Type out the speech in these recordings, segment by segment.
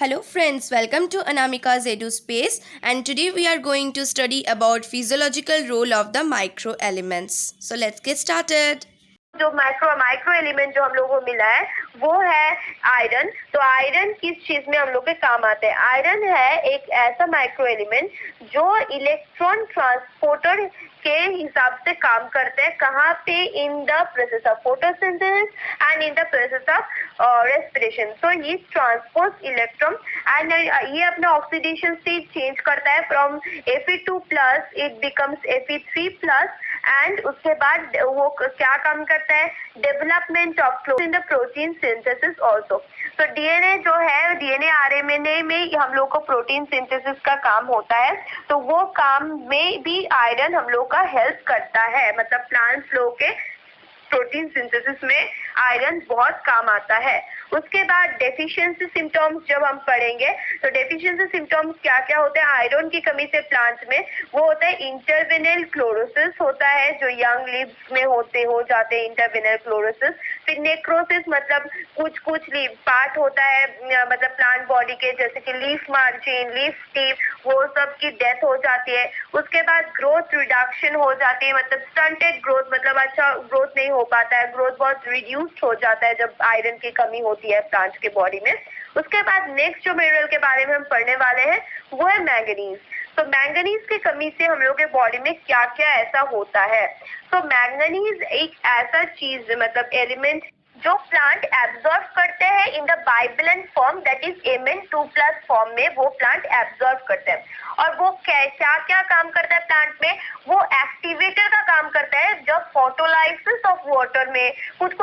Hello friends, welcome to Anamika's Edu Space, and today we are going to study about physiological role of the micro elements. So let's get started. जो micro micro element जो हम लोगों को मिला है वो है iron. तो आयरन किस चीज में हम लोग के काम आते हैं? आयरन है एक ऐसा माइक्रो एलिमेंट जो इलेक्ट्रॉन ट्रांसपोर्टर के हिसाब से काम करते हैं। कहाँ पे? In the process of photosynthesis and in the process of respiration. तो ये ट्रांसपोर्ट इलेक्ट्रॉन एंड ये अपना ऑक्सीडेशन स्टेट चेंज करता है from Fe2+ it becomes Fe3+ and उसके बाद वो क्या काम करता है? Development of in the protein synthesis also. तो डीएनए जो है, डीएनए आरएनए में हम लोग को प्रोटीन सिंथेसिस का काम होता है। तो वो काम में भी आयरन हम लोग का हेल्प करता है। मतलब प्लांट फ्लो के प्रोटीन सिंथेसिस में आयरन बहुत काम आता है। उसके बाद डेफिशिएंसी सिम्टम्स जब हम पढ़ेंगे तो डेफिशिएंसी सिम्टम्स क्या क्या होते हैं आयरन की कमी से प्लांट में? वो होता है इंटरवेनल क्लोरोसिस होता है, जो यंग लीव्स में हो जाते हैं इंटरवेनल क्लोरोसिस। फिर नेक्रोसिस मतलब कुछ लीव पार्ट होता है, मतलब प्लांट बॉडी के, जैसे कि लीफ मार्जिन, लीफ टिप, वो सब की डेथ हो जाती है। उसके बाद ग्रोथ रिडक्शन हो जाती है, मतलब स्टंटेड ग्रोथ, मतलब अच्छा ग्रोथ नहीं हो पाता है, ग्रोथ बहुत रिड्यूस्ड हो जाता है जब आयरन की कमी होती है प्लांट के बॉडी में। उसके बाद नेक्स्ट जो मिनरल के बारे में हम पढ़ने वाले हैं वो है मैंगनीज। तो मैंगनीज की कमी से हम लोग के बॉडी में क्या क्या ऐसा होता है? तो मैंगनीज एक ऐसा चीज, मतलब एलिमेंट जो प्लांट एब्जॉर्ब करते हैं in the bivalent form, that is Mn2+ form में वो प्लांट एब्जॉर्ब करते हैं। और वो क्या क्या काम करता है प्लांट में? वो एक्टिवेटर का काम करता है। जब फोटोलाइसिस ऑफ वाटर में कुछ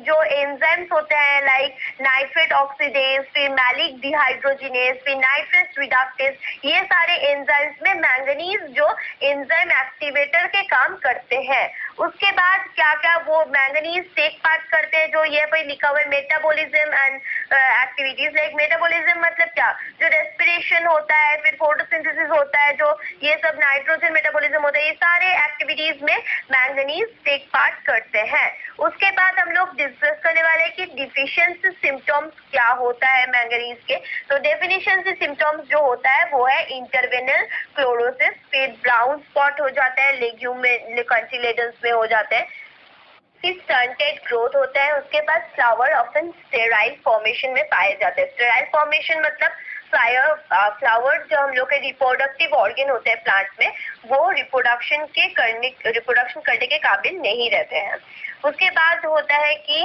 जो एंजाइम्स होते हैं लाइक नाइट्रेट ऑक्सीडेज, फिर मैलिक डिहाइड्रोजिनेज, फिर नाइट्रेट रिडक्टेज, ये सारे एंजाइम्स में मैंगनीज जो एंजाइम एक्टिवेटर के काम करते हैं। उसके बाद क्या क्या वो मैंगनीज टेक पार्ट करते हैं, जो ये पे लिखा हुआ है metabolism and activities. Like metabolism मतलब क्या? जो रेस्पिरेशन होता है, फिर फोटोसिंथेसिस होता है, जो ये सब नाइट्रोजन मेटाबॉलिज्म होता है, ये सारे एक्टिविटीज में मैंगनीज टेक पार्ट करते हैं। उसके बाद हम लोग डिस्कस करने वाले हैं कि डिफिशियंसी सिम्टम्स क्या होता है मैंगनीज के। तो डेफिनेशंसी सिम्टम्स जो होता है वो है इंटरवेनल क्लोरोसिस, फिर ब्राउन स्पॉट हो जाता है, लेग्यूम में कंचिलेडन्स में हो जाते हैं, फिर स्टंटेड ग्रोथ होता है। उसके बाद फ्लावर ऑफन स्टेराइल फॉर्मेशन में पाए जाते हैं। स्टेराइल फॉर्मेशन मतलब फ्लावर जो हम लोग के रिप्रोडक्टिव ऑर्गन होते हैं प्लांट में, वो रिप्रोडक्शन करने के काबिल नहीं रहते हैं। उसके बाद होता है कि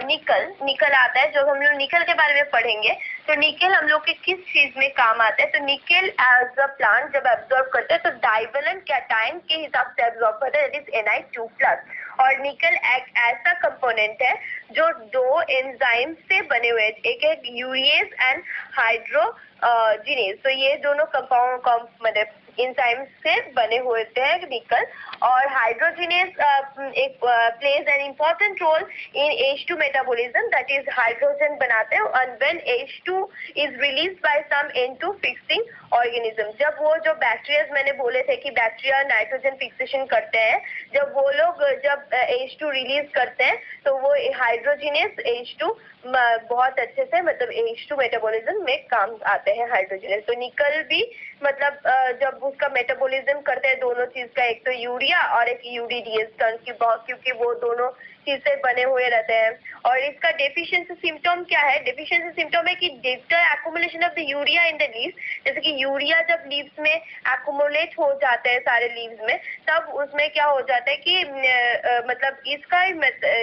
निकल आता है। जब हम लोग निकल के बारे में पढ़ेंगे तो निकल हम लोग के किस चीज में काम आता है? तो निकल एज अ प्लांट जब एब्जॉर्ब करते हैं तो डाइवेलेंट कैटायन के हिसाब से एब्जॉर्ब करते हैं, दैट इज Ni2+। और निकल एक ऐसा कंपोनेंट है जो दो एंजाइम से बने हुए हैं, एक है यूरिएज एंड हाइड्रोजिनेज। तो ये दोनों कंपाउंड मतलब एंजाइम से बने हुए हैं निकल। और हाइड्रोजिनेज एक plays an important role in H2 metabolism, that is hydrogen बनाते हैं। And when H2 is release by some N2 fixing organism, जब वो जो बैक्टीरिया मैंने बोले थे कि बैक्टीरिया नाइट्रोजन फिक्सेशन करते हैं, जब वो लोग जब H2 रिलीज करते हैं तो वो हाइड्रोजिनेज H2 बहुत अच्छे से, मतलब H2 मेटाबॉलिज्म में काम आते हैं हाइड्रोजिनेज। तो निकल भी मतलब जब उसका मेटाबॉलिज्म करते हैं दोनों चीज का, एक तो यूरिया और एक यूडीडीएस, क्योंकि वो दोनों चीज से बने हुए रहते हैं। और इसका डेफिशिएंसी सिम्टम क्या है? डेफिशिएंसी सिम्टम है कि digital accumulation of the urea in the leaves. जैसे कि यूरिया जब लीव्स में एक्युमुलेट हो जाते हैं सारे लीव्स में, तब उसमें क्या हो जाता है कि मतलब इसका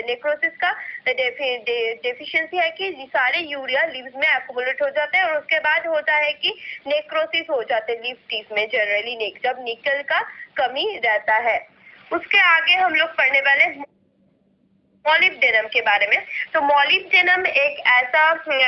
नेक्रोसिस का डेफिशिएंसी है कि सारे यूरिया लीव्स में एक्युमुलेट हो जाते हैं। और उसके बाद होता है कि नेक्रोसिस हो जाते हैं लीफ टिप में जनरली, जब निकल का कमी रहता है। उसके आगे हम लोग पढ़ने वाले मॉलिब्डेनम के बारे में। तो मॉलिब्डेनम एक ऐसा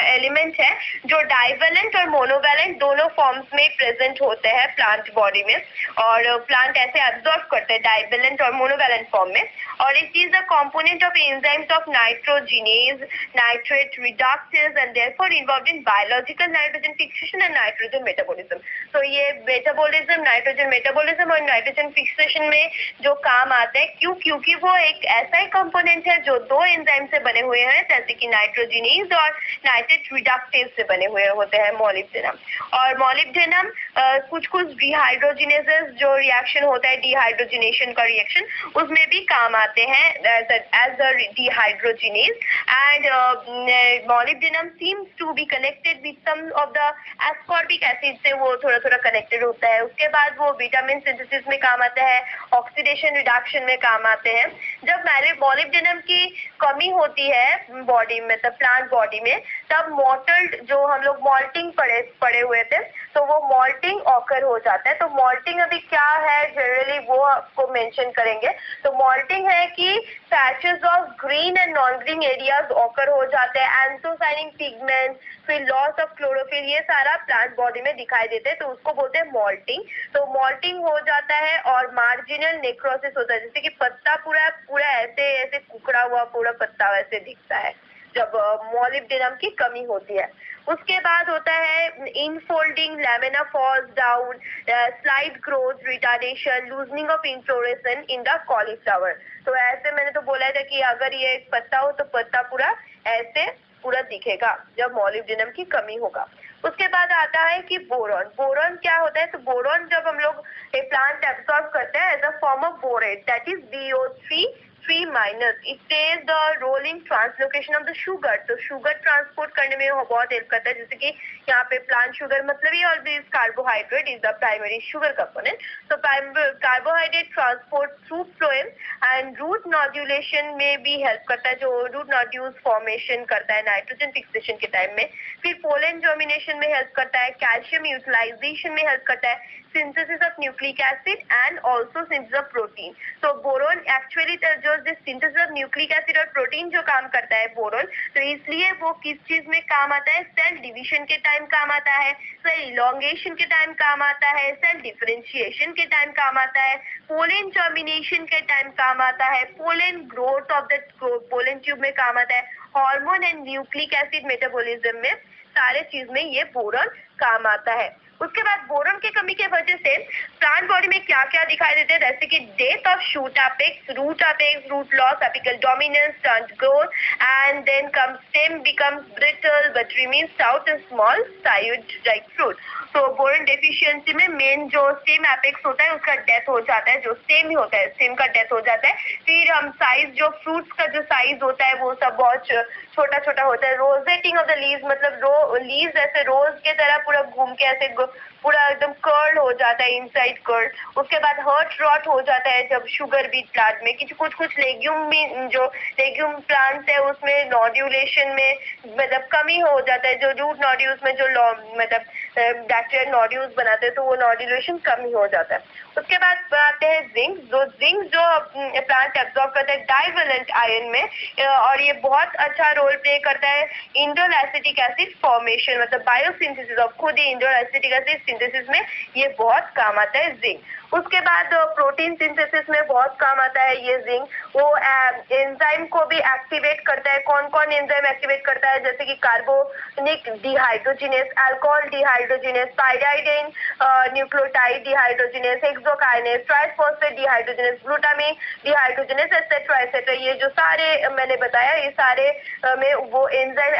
एलिमेंट है जो डाइवेलेंट और मोनोवेलेंट दोनों फॉर्म्स में प्रेजेंट होते हैं प्लांट बॉडी में, और प्लांट ऐसे एब्जॉर्ब करते हैं डाइवेलेंट और मोनोवेलेंट फॉर्म में। और it is a component of enzymes of nitrogenase, nitrate reductase and therefore involved in biological nitrogen fixation and nitrogen metabolism. तो ये मेटाबॉलिज्म, नाइट्रोजन मेटाबॉलिज्म और नाइट्रोजन फिक्सेशन में जो काम आते हैं, क्योंकि वो एक ऐसा ही कंपोनेंट है जो दो एंजाइम से बने हुए हैं, जैसे कि नाइट्रोजिनेज और नाइट्रेट रिडक्टेज से बने हुए होते हैं मॉलिब्डेनम। और मॉलिब्डेनम कुछ डिहाइड्रोजिनेसेस जो रिएक्शन होता है, डिहाइड्रोजिनेशन का रिएक्शन, उसमें भी काम आते हैं as a dehydrogenase. And molybdenum seems to be connected with some of the ascorbic acid से वो थोड़ा थोड़ा कनेक्टेड होता है। उसके बाद वो विटामिन सिंथेसिस में काम आता है, ऑक्सीडेशन रिडक्शन में काम आते हैं। जब मॉलिब्डेनम की कमी होती है बॉडी में, मतलब प्लांट बॉडी में, तब मॉल्टेड, जो हम लोग मॉल्टिंग पढ़े हुए थे, तो वो मॉल्टिंग ऑकर हो जाता है। तो मॉल्टिंग अभी क्या है जनरली वो आपको मेंशन करेंगे। तो मॉल्टिंग है कि patches of green and non green areas occur हो जाते हैं, एंथोसाइनिन पिगमेंट, फिर लॉस ऑफ क्लोरोफिल, ये सारा प्लांट बॉडी में दिखाई देते हैं, तो उसको बोलते हैं मॉल्टिंग। तो मॉल्टिंग हो जाता है और मार्जिनल नेक्रोसिस होता है, जैसे कि पत्ता पूरा पूरा ऐसे ऐसे कुकड़ा हुआ पूरा पत्ता वैसे दिखता है जब मॉलिब्डेनम की कमी होती है। उसके बाद होता है infolding, lamina falls down, slide growth retardation, loosening of inflorescence in the cauliflower. तो ऐसे मैंने तो बोला था कि अगर ये एक पत्ता हो तो पत्ता पूरा ऐसे पूरा दिखेगा जब मॉलिब्डेनम की कमी होगा। उसके बाद आता है कि बोरॉन। बोरॉन क्या होता है? तो बोरॉन जब हम लोग एक प्लांट एब्सॉर्ब करते हैं as a form of borate, that is BO3 it is the role in translocation of the sugar. तो शुगर ट्रांसपोर्ट करने में वो बहुत हेल्प करता है, जैसे कि यहाँ पे प्लांट शुगर मतलब ही always carbohydrate is the primary sugar component. तो carbohydrate transport through phloem and root nodulation में भी हेल्प करता है, जो रूट नॉड्यूल्स फॉर्मेशन करता है नाइट्रोजन फिक्सेशन के टाइम में। फिर पोलन जर्मिनेशन में हेल्प करता है, कैल्शियम यूटिलाइजेशन में हेल्प करता है, synthesis of nucleic acid and also synthesis of protein. तो बोरोन एक्चुअली जो सिंथेसिस ऑफ न्यूक्लिक एसिड और प्रोटीन जो काम करता है बोरोन, तो इसलिए वो किस चीज में काम आता है? सेल डिविजन के टाइम काम आता है, सेल इलोंगेशन के टाइम काम आता है, सेल डिफरेंशिएशन के टाइम काम आता है, पोलन जर्मिनेशन के टाइम काम आता है, pollen growth of the pollen tube में काम आता है, hormone and nucleic acid metabolism में, सारे चीज में ये बोरॉन काम आता है। उसके बाद बोरॉन की कमी की वजह से प्लांट बॉडी में क्या क्या दिखाई देते हैं, जैसे कि death of shoot apex, root loss, apical dominance, stunt growth, and then comes stem becomes brittle but remains stout and small side like fruit. तो बोरॉन डेफिशिएंसी में मेन जो स्टेम एपेक्स होता है उसका डेथ हो जाता है, जो स्टेम ही होता है स्टेम का डेथ हो जाता है। फिर हम साइज, जो फ्रूट्स का जो साइज होता है वो सब बहुत छोटा छोटा होता है। रोजेटिंग ऑफ द लीव्स, मतलब लीव्स ऐसे रोज के तरह पूरा घूम के ऐसे पूरा एकदम कर्ल हो जाता है, इनसाइड कर्ल। उसके बाद हर्ट रॉट हो जाता है जब शुगर बीट प्लांट में। कुछ लेग्यूम भी, जो लेग्यूम प्लांट्स है उसमें नॉड्यूलेशन में मतलब कमी हो जाता है, जो रूट नॉड्यूल्स में जो मतलब बैक्टीरियल नॉड्यूल्स बनाते हैं तो वो नॉड्यूलेशन कमी हो जाता है। उसके बाद आते हैं जिंक। जो प्लांट एब्जॉर्ब करता है डाइवेलेंट आयन में, और ये बहुत अच्छा रोल प्ले करता है इंडोल एसिटिक एसिड फॉर्मेशन, मतलब बायोसिंथेसिस ऑफ खुद ही इंडोल एसिटिक एसिड सिंथेसिस में ये बहुत काम आता है जिंक। उसके बाद प्रोटीन सिंथेसिस में बहुत काम आता है ये जिंक। वो एंजाइम को भी एक्टिवेट करता है। कौन कौन एंजाइम एक्टिवेट करता है? जैसे कि carbonic dehydrogenase, alcohol dehydrogenase, pyridine nucleotide dehydrogenase, hexokinase, triphosphate dehydrogenase, glutamine dehydrogenase, etcetera etcetera. ये जो सारे मैंने बताया, ये सारे में वो एंजाइम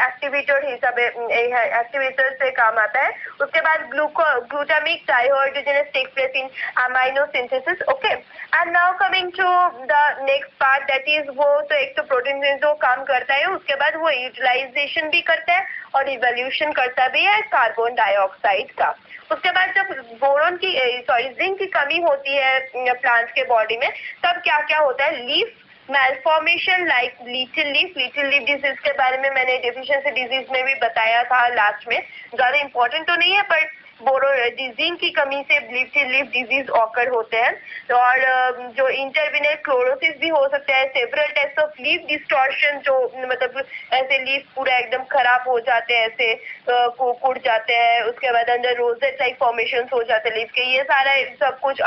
एक्टिवेटर से काम आता है। उसके बाद glutamic dehydrogenase take place in amino synthesis, okay, and now coming to the next part, that is वो तो एक तो प्रोटीन जो काम करता है, उसके बाद वो यूटिलाइजेशन भी करता है और इवोल्यूशन करता भी है कार्बन डाइऑक्साइड का। उसके बाद जब बोरॉन की जिंक की कमी होती है प्लांट्स के बॉडी में, तब क्या क्या होता है? Leaf malformation like little leaf disease के बारे में मैंने डेफिशिएंसी डिजीज में भी बताया था लास्ट में, ज्यादा इंपॉर्टेंट तो नहीं है, पर जिंक की कमी से लिटिल लीफ डिजीज ऑकर होते हैं। और जो इंटरविनल क्लोरोसिस भी हो सकता है, several types of leaf distortion, जो मतलब ऐसे लीफ पूरा एकदम खराब हो जाते हैं, ऐसे कुड़ जाते हैं। उसके बाद अंदर रोजेट लाइक फॉर्मेशन हो जाते हैं लीफ के। ये सारा सब कुछ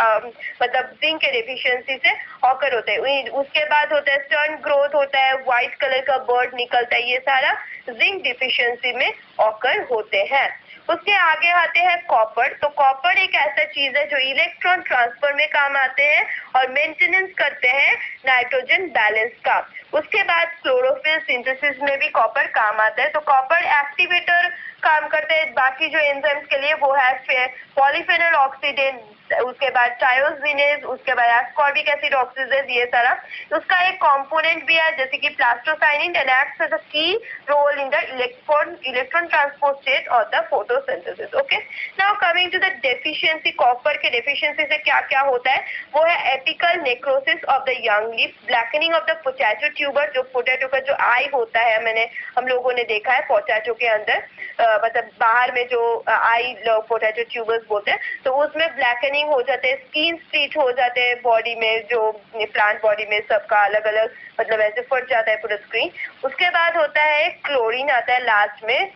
मतलब जिंक के डेफिशिएंसी से ऑकर होता है। उसके बाद होता है स्टर्न ग्रोथ होता है, व्हाइट कलर का बर्ड निकलता है, ये सारा जिंक डिफिशियंसी में ऑकर होते हैं। उसके आगे आते हैं कॉपर। तो कॉपर एक ऐसा चीज है जो इलेक्ट्रॉन ट्रांसफर में काम आते हैं और मेंटेनेंस करते हैं नाइट्रोजन बैलेंस का। उसके बाद क्लोरोफिल सिंथेसिस में भी कॉपर काम आता है। तो कॉपर एक्टिवेटर काम करते हैं बाकी जो एंजाइम्स के लिए, वो है पॉलीफेनॉल ऑक्सीडेज, उसके बाद टायोसिनेज, उसके बाद एस्कॉर्बिक एसिड ऑक्सीडेज, ये सारा। तो उसका एक कंपोनेंट भी है जैसे कि plastocyanin and acts as a key role in the electron transport state of the photosynthesis. Okay, now coming to the deficiency. Copper के डेफिशिएंसी से क्या क्या होता है, वो है apical necrosis of the young leaf, blackening of the potato tuber. जो potato का जो आई होता है, हम लोगों ने देखा है पोटैटो के अंदर, मतलब बाहर में जो आई पोटैटो ट्यूबर्स बोलते हैं, तो उसमें ब्लैकनिंग हो जाते हैं, स्किन स्प्लिट हो जाते हैं बॉडी में, जो प्लांट बॉडी में सबका अलग अलग मतलब ऐसे फट जाता है पूरा स्क्रीन। उसके बाद होता है क्लोरीन आता है लास्ट में।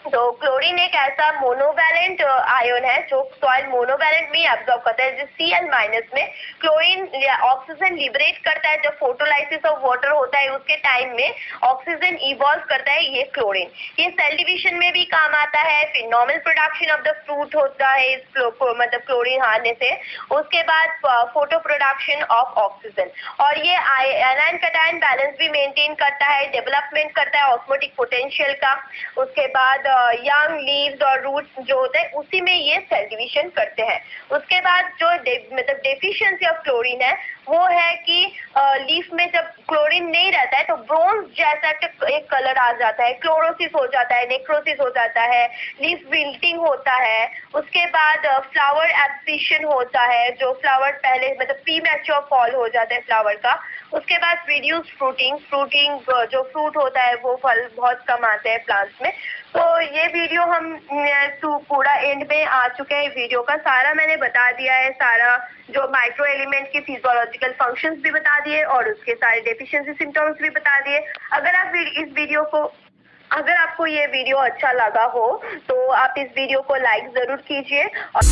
तो क्लोरीन एक ऐसा मोनोवैलेंट आयन है जो सॉइल मोनोवैलेंट में एब्जॉर्ब करता है। जिस Cl- में क्लोरीन ऑक्सीजन लिबरेट करता है। जब फोटोलाइसिस ऑफ वाटर होता है उसके टाइम में ऑक्सीजन इवॉल्व करता है ये क्लोरीन। ये सेल डिविजन में भी काम आता है, फिर normal production of the fruit होता है इस मतलब क्लोरीन हारने से। उसके बाद फोटो प्रोडक्शन ऑफ ऑक्सीजन, और ये एनायन कैटायन बैलेंस भी मेंटेन करता है, डेवलपमेंट करता है ऑस्मोटिक पोटेंशियल का। उसके बाद यंग लीव्स और रूट्स जो होते हैं उसी में ये सेल डिवीजन करते हैं। उसके बाद जो मतलब डेफिशिएंसी ऑफ क्लोरीन है वो है कि लीफ में जब क्लोरीन नहीं रहता है तो ब्रोंज जैसा एक कलर आ जाता है, क्लोरोसिस हो जाता है, नेक्रोसिस हो जाता है, लीफ विल्टिंग होता है। उसके बाद फ्लावर एब्सिशन होता है, जो फ्लावर पहले मतलब प्री मैच्योर फॉल हो जाता है फ्लावर का। उसके बाद रिड्यूस फ्रूटिंग जो फ्रूट होता है वो फल बहुत कम आते हैं प्लांट्स में। तो ये वीडियो हम पूरा एंड में आ चुके हैं। वीडियो का सारा मैंने बता दिया है, सारा जो माइक्रो एलिमेंट के फिजियोलॉजिकल फंक्शंस भी बता दिए और उसके सारे डेफिशिएंसी सिम्टम्स भी बता दिए। अगर आपको ये वीडियो अच्छा लगा हो तो आप इस वीडियो को लाइक जरूर कीजिए और